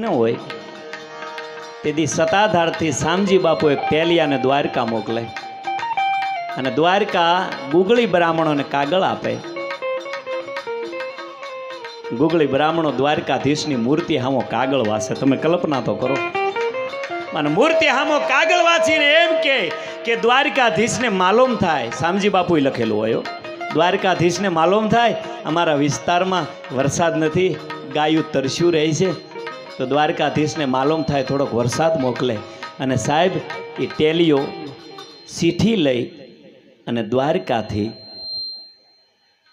ન હોય તેથી સતાધારથી શામજી બાપુ એક ટેલિયાને દ્વારકા મોકલે અને દ્વારકા ગુગળી બ્રાહ્મણોને કાગળ આપે. ગુગળી બ્રાહ્મણો દ્વારકાધીશની મૂર્તિ હામો કાગળ વાંચે. તમે કલ્પના તો કરો. અને મૂર્તિ હામો કાગળ વાંચીને એમ કે દ્વારકાધીશને માલુમ થાય, શામજી બાપુએ લખેલું હોય, દ્વારકાધીશને માલુમ થાય અમારા વિસ્તારમાં વરસાદ નથી, ગાયું તરસ્યું રહે છે, તો દ્વારકાધીશને માલુમ થાય થોડોક વરસાદ મોકલે. અને સાહેબ એ ટેલીઓ સીઠી લઈ અને દ્વારકાથી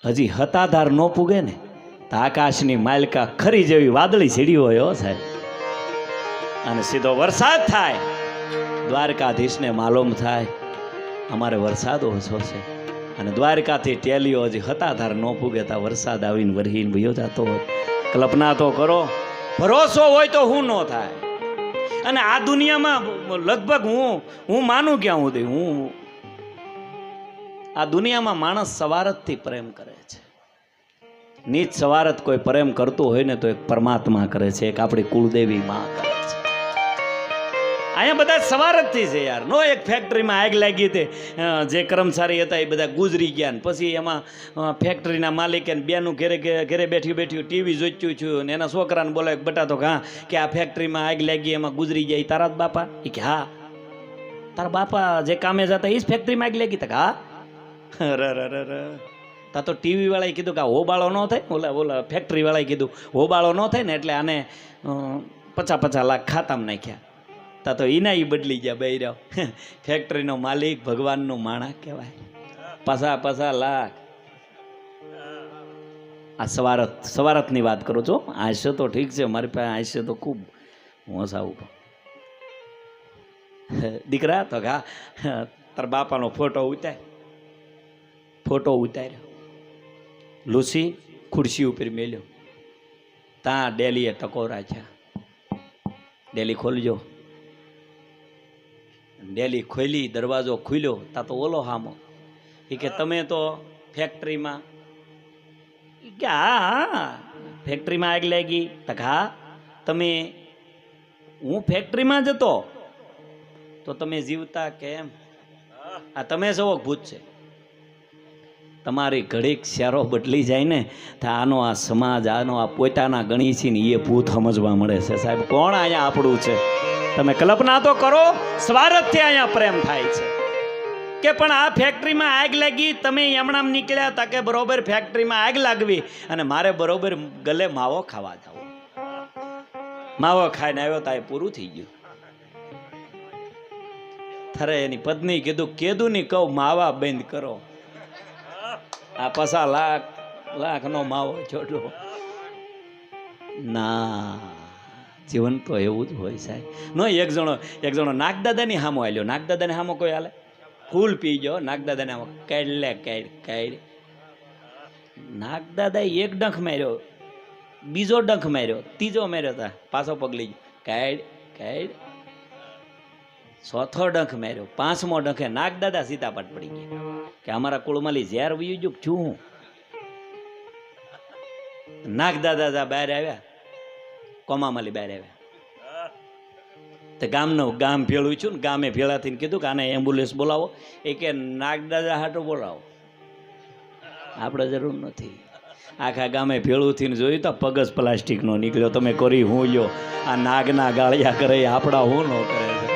હજી હતાધાર ન પૂગે ને તો આકાશની માલકા ખરી જેવી વાદળી સીડી હોય હો સાહેબ, અને સીધો વરસાદ થાય. દ્વારકાધીશને માલુમ થાય અમારે વરસાદ ઓછો છે, અને દ્વારકાથી ટેલીઓ હજી હતાધાર ન પૂગે તા વરસાદ આવીને વરહીને ભયો જતો હોય. કલ્પના તો કરો. ભરોસો હોય તો હું ન થાય. અને આ દુનિયામાં લગભગ હું માનું ક્યાં સુધી હું આ દુનિયામાં માણસ સવારતથી પ્રેમ કરે છે. નીચ સવારત કોઈ પ્રેમ કરતું હોય ને તો એક પરમાત્મા કરે છે, એક આપણી કુળદેવી માં કરે છે. અહીંયા બધા સવારતથી છે યાર. નો એક ફેક્ટરીમાં આગ લાગી હતી, જે કર્મચારી હતા એ બધા ગુજરી ગયા ને પછી એમાં ફેક્ટરીના માલિકે બેનું ઘરે બેઠ્યું ટીવી જોઈતું છું ને એના છોકરાને બોલાવે બટા તો હા કે આ ફેક્ટરીમાં આગ લાગી એમાં ગુજરી ગયા તારા જ બાપા? એ કે હા. તારા બાપા જે કામે જતા એ જ ફેક્ટરીમાં આગ લાગી? હા. તા તો ટીવી વાળાએ કીધું કે હોબાળો ન થાય, ઓલા ફેક્ટરી વાળાએ કીધું હોબાળો ન થાય ને એટલે આને 50 લાખ ખાતામાં નાખ્યા. તા તો એના એ બદલી ગયા બે રહ્યો. ફેક્ટરીનો માલિક ભગવાનનો માણા કહેવાય. 50 લાખ. આ સવારતની વાત કરું છું. આશય તો ઠીક છે, મારી પાસે આશય તો ખૂબ હોંસાવું. દીકરા તો હા તાર બાપાનો ફોટો ઉતાર્યો, લૂસી ખુરશી ઉપર મેલ્યો. ત્યાં ડેલીએ ટકોરા છે, ડેલી ખોલજો. ડેલી ખોલી, દરવાજો ખુલ્યો. તા તો ઓલો હામો એ કે તમે તો ફેક્ટરીમાં કે હા ફેક્ટરીમાં આગ લાગી? હા. તમે હું ફેક્ટરીમાં જતો તો તમે જીવતા કેમ? આ તમે સવો ભૂત છે. તમારી ઘડીક શેરો બદલી જાય ને તો આનો આ સમાજ, આનો આ પોતાના ગણી છે ને એ ભૂત સમજવા મળે છે. સાહેબ કોણ અહીંયા આપણું છે? તમે કલ્પના તો કરો. સ્વાર્થથી અહીંયા પ્રેમ થાય છે કે પણ આ ફેક્ટરીમાં આગ લાગી, તમે એમણામ નીકળ્યા તા કે બરોબર ફેક્ટરીમાં આગ લાગવી અને મારે બરોબર ગલે માવો ખાવા જવું. માવો ખાઈને આવ્યો તા એ પૂરું થઈ ગયું. થરે એની પત્ની કીધું ની કહું માવા બંધ કરો. આ 50 લાખનો માવો છોડો ના. જીવન તો એવું જ હોય સાહેબ. નો એક જણો નાગદાદાની હામો આલ્યો. નાગદાદાની હામો કોઈ હાલે? ફૂલ પી ગયો. નાગદાદાને હામો કાઢ. નાગદાદાએ એક ડંખ માર્યો, બીજો ડંખ માર્યો, ત્રીજો માર્યો તા પાછો પગલી ગયો. કાઢ. ચોથો ડંખ માર્યો, 5મો ડંખે નાગદાદા સીતાપાટ પડી ગયા કે અમારા કુળમાલી ઝેર વયું ગયું છું. હું નાગદાદા બહાર આવ્યા, કોમામાલી બહાર આવ્યા તો ગામ ભેળું છું ને ગામે ભેળા થઈને કીધું કે આને એમ્બ્યુલન્સ બોલાવો. એ કે નાગદાદા હાટો બોલાવો, આપણે જરૂર નથી. આખા ગામે ભેળું થઈને જોયું તો પગજ પ્લાસ્ટિકનો નીકળ્યો. તમે કરી હું લ્યો. આ નાગના ગાળિયા કરે આપણા હું ન કરે છે.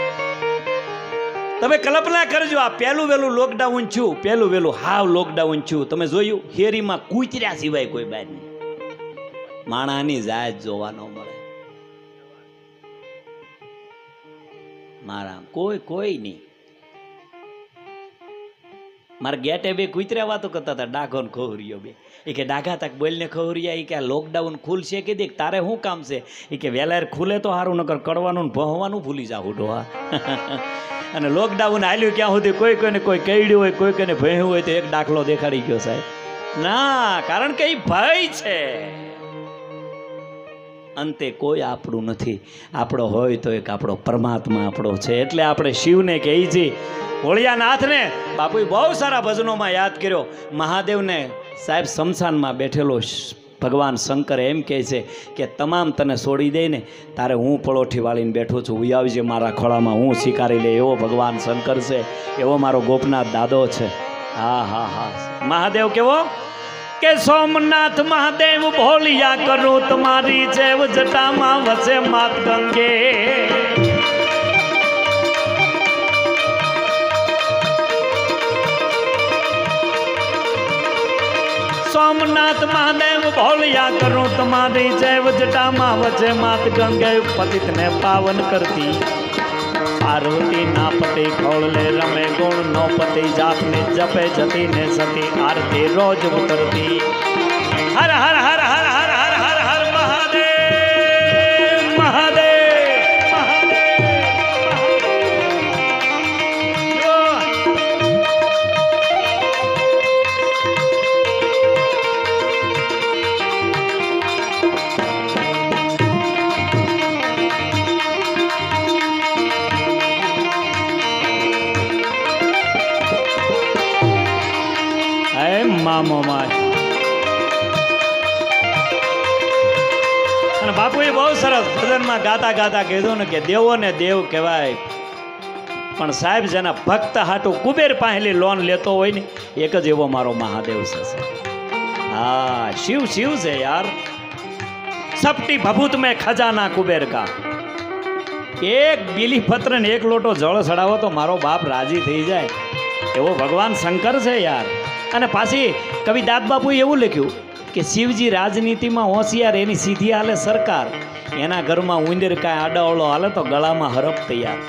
તમે કલ્પના કરજો. આ પહેલું વહેલું હાવ લોકડાઉન છું. તમે જોયું હેરીમાં કૂતર્યા સિવાય કોઈ બહાર નહીં. માણાની જાત જોવા ન મળે મારા કોઈ નહીં. મારા ગેટે બે કૂતર્યા વાતો કરતા હતા, ડાઘો ને ખોહરીયો બે. એ કે ડાઘા તક બોલને ખોહરિયા. એ કે આ લોકડાઉન ખુલશે કે દેખ તારે શું કામ છે? એ કે વેલાર ખુલે તો સારું, નકર કડવાનું ને ભહવાનું ભૂલી જાવ ડોહા. અને લોકડાઉન હાલ્યું ક્યાં સુધી કોઈને કોઈ કઈડ્યું હોય, કોઈને ભયું હોય તો એક દાખલો દેખાડી ગયો સાહેબ. ના, કારણ કે એ ભય છે. અંતે કોઈ આપણું નથી. આપણો હોય તો એક આપણો પરમાત્મા આપણો છે. એટલે આપણે શિવને કહી છીએ, હોળિયાનાથને બાપુએ બહુ સારા ભજનોમાં યાદ કર્યો. મહાદેવને સાહેબ શમશાનમાં બેઠેલો ભગવાન શંકર એમ કહે છે કે તમામ તને છોડી દઈને તારે હું પળોઠી વાળીને બેઠો છું, હું આવજે મારા ખોળામાં, હું સ્વીકારી લે. એવો ભગવાન શંકર છે, એવો મારો ગોપનાથ દાદો છે. હા હા હા. મહાદેવ કેવો કે સોમનાથ મહાદેવ ભોલિયા કરું તમારી જેવ જટામાં વસે માત ગંગે. સોમનાથ મહાદેવ ભોલિયા કરું તમારી જૈવ જટામાં વચ્ચે માત ગંગે. પતિતને પાવન કરતી પાર્વતી ના પતિ ખોળલે રમે ગુણ નો પતિ જાપને જપે જતી ને સતી આરતી રોજ ઉતરતી. હર હર હર હર હર હર હર હર મહાદેવ મહાદેવ મામો માય. અને બાપુએ બહુ સરસ ભજનમાં ગાતા ગાતા કીધું ને કે દેવો ને દેવ કહેવાય, પણ સાહેબ જેના ભક્ત હાટું કુબેર પાસેલી લોન લેતો હોય ને એક જ એવો મારો મહાદેવ છે. હા, શિવ શિવ છે યાર. સપટી ભભૂત મેં ખજાના કુબેર કા. એક બીલી પત્ર ને એક લોટો જળ ચડાવો તો મારો બાપ રાજી થઈ જાય, એવો ભગવાન શંકર છે યાર. અને પાછી કવિ દાદ બાપુએ એવું લખ્યું કે શિવજી રાજનીતિમાં હોશિયાર, એની સીધી હાલે સરકાર, એના ઘરમાં ઉંદર કાંઈ આડાવળો હાલે તો ગળામાં હરપ તૈયાર,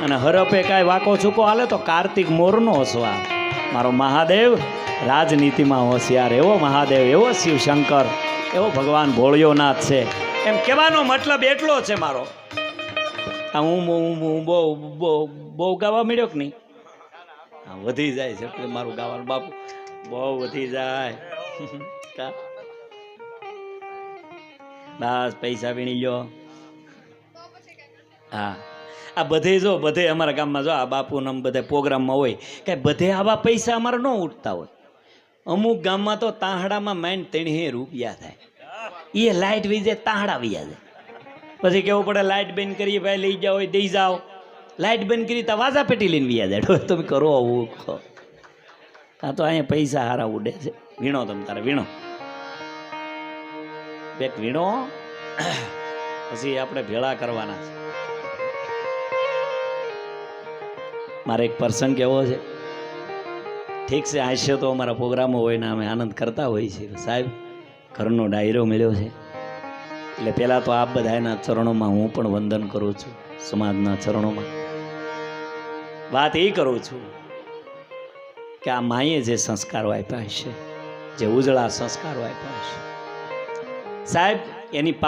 અને હરપે કાંઈ વાકો છૂકો હાલે તો કાર્તિક મોરનો હસવા. મારો મહાદેવ રાજનીતિમાં હોશિયાર, એવો મહાદેવ, એવો શિવશંકર, એવો ભગવાન ભોળિયોનાથ છે. એમ કહેવાનો મતલબ એટલો છે મારો. આ હું બહુ ગાવા મળ્યો કે નહીં? હા, વધી જાય છે એટલે મારું ગાવાનું બાપુ બહુ વધી જાય. બસ પૈસા વીણી ગયો. હા, આ બધે જો બધે અમારા ગામમાં જો આ બાપુને બધે પ્રોગ્રામમાં હોય કે બધે આવા પૈસા અમારે ન ઉઠતા હોય. અમુક ગામમાં તો તાહડામાં માઇન્ડ 3 રૂપિયા થાય, એ લાઇટ વીજે તાહડા વીયા જાય. પછી કેવું પડે લાઇટ બંધ કરીએ ભાઈ, લઈ જાઓ હોય દઈ જાઓ. લાઇટ બંધ કરી તો વાજા પેટી લઈને વ્યા જાય. તમે કરો આવું. કાં તો અહીંયા પૈસા હારા ઉડે છે. વીણો તમે તારે વીણો, બેક વીણો, પછી આપણે ભેળા કરવાના છે. મારે એક પ્રસંગ એવો છે, ઠીક છે હાસ્ય તો અમારા પ્રોગ્રામો હોય ને અમે આનંદ કરતા હોઈએ છીએ. સાહેબ ઘરનો ડાયરો મળ્યો છે એટલે પહેલાં તો આપ બધાના ચરણોમાં હું પણ વંદન કરું છું, સમાજના ચરણોમાં. વાત એ કરું છું કે આ માએ જે સંસ્કારો આપ્યા છે, જે ઉજળા સંસ્કારો આપ્યા છે સાહેબ, એની